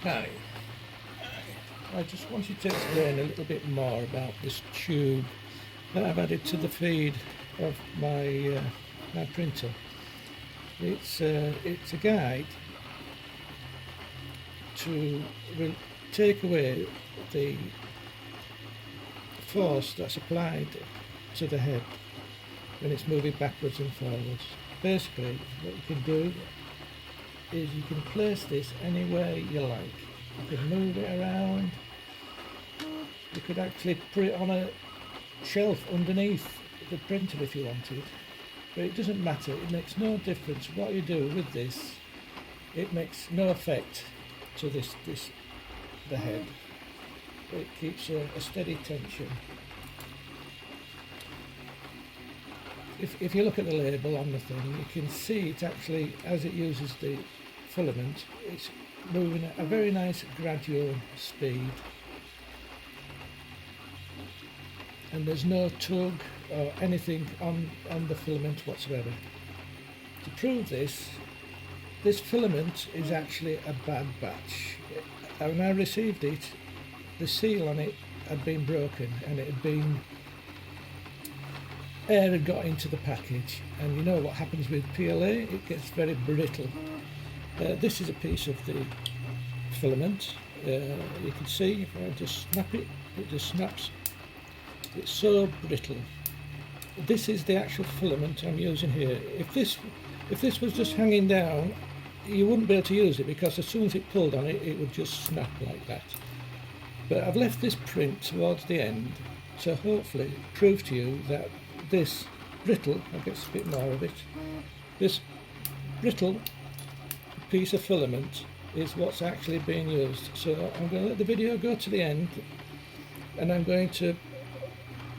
Hi. I just wanted to explain a little bit more about this tube that I've added to the feed of my printer. It's a guide to take away the force that's applied to the head when it's moving backwards and forwards. Basically, what you can do is you can place this anywhere you like. You can move it around. You could actually put it on a shelf underneath the printer if you wanted, but it doesn't matter. It makes no difference what you do with this. It makes no effect to the head. It keeps a steady tension. If you look at the label on the thing, you can see it actually, as it uses the filament, it's moving at a very nice gradual speed, and there's no tug or anything on the filament whatsoever. To prove this filament is actually a bad batch. When I received it, the seal on it had been broken, and it had been air had got into the package, and you know what happens with PLA, it gets very brittle. This is a piece of the filament. You can see if I just snap it, it just snaps. It's so brittle. This is the actual filament I'm using here. If this was just hanging down, you wouldn't be able to use it, because as soon as it pulled on it, it would just snap like that. But I've left this print towards the end to hopefully prove to you that this brittle, I'll get a bit more of it, this brittle piece of filament is what's actually being used. So I'm going to let the video go to the end, and I'm going to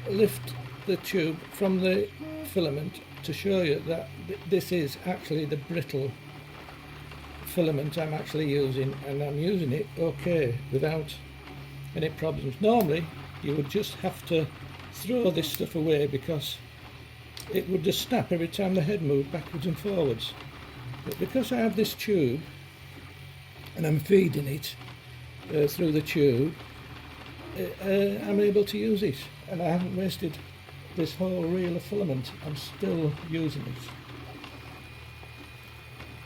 lift the tube from the filament to show you that this is actually the brittle filament I'm actually using, and I'm using it okay without any problems. Normally you would just have to throw this stuff away, because it would just snap every time the head moved backwards and forwards. But because I have this tube and I'm feeding it through the tube, I'm able to use it, and I haven't wasted this whole reel of filament. I'm still using it.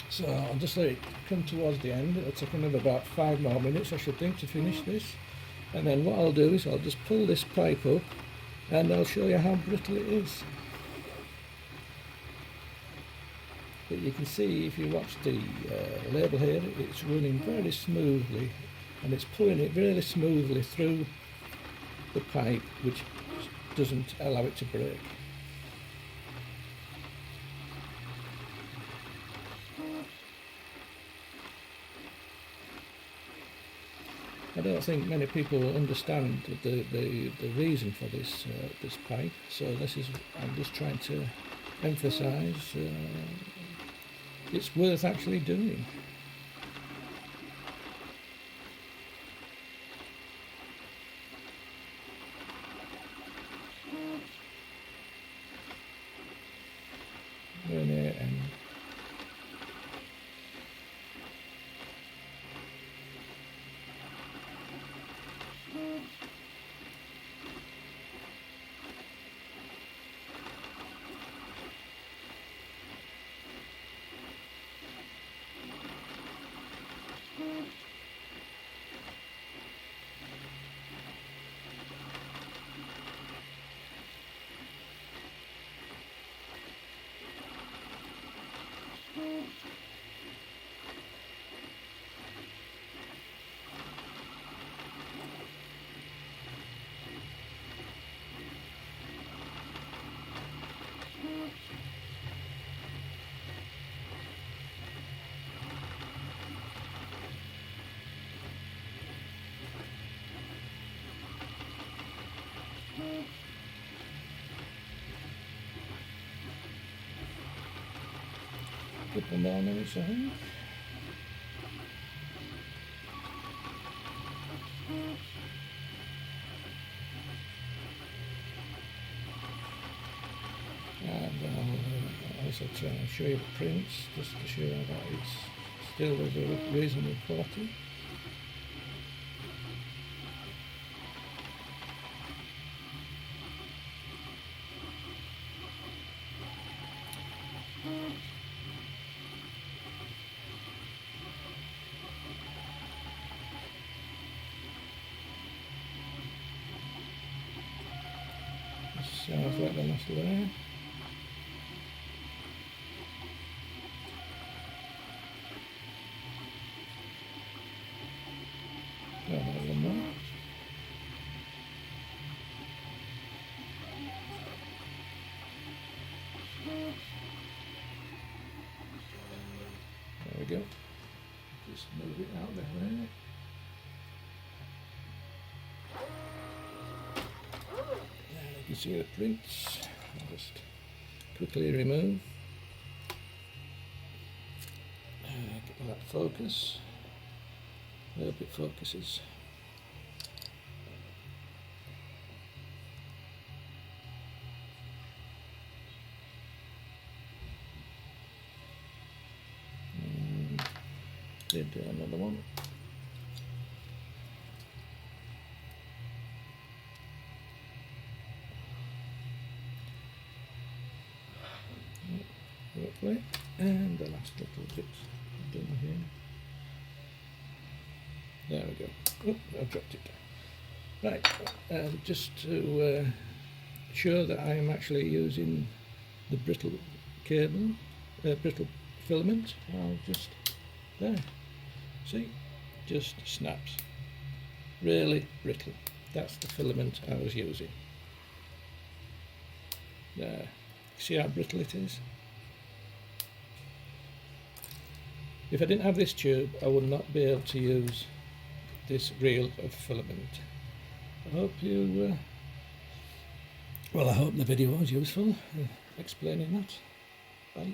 So I'll just let it come towards the end. It'll take another about 5 more minutes, I should think, to finish this. And then what I'll do is I'll just pull this pipe up, and I'll show you how brittle it is. But you can see, if you watch the label here, it's running very smoothly, and it's pulling it really smoothly through the pipe, which doesn't allow it to break. I don't think many people understand the reason for this pipe, so I'm just trying to emphasise it's worth actually doing. Very near end. Couple more minutes, I think. And I'll also try and show you the prints, just to show you that it's still with a reasonable quality. Sounds like the last layer. Oh, there's one more. There we go. Just move it out there. There you can see the prints. I'll just quickly remove. Get that focus. I hope it focuses. Did another one. Roughly. And the last little bit done here. There we go. Oh, I've dropped it. Right, just to show that I am actually using the brittle cable, brittle filament, I'll just, there, see, just snaps. Really brittle. That's the filament I was using. There, see how brittle it is? If I didn't have this tube, I would not be able to use this reel of filament. I hope you, I hope the video was useful explaining that. Bye.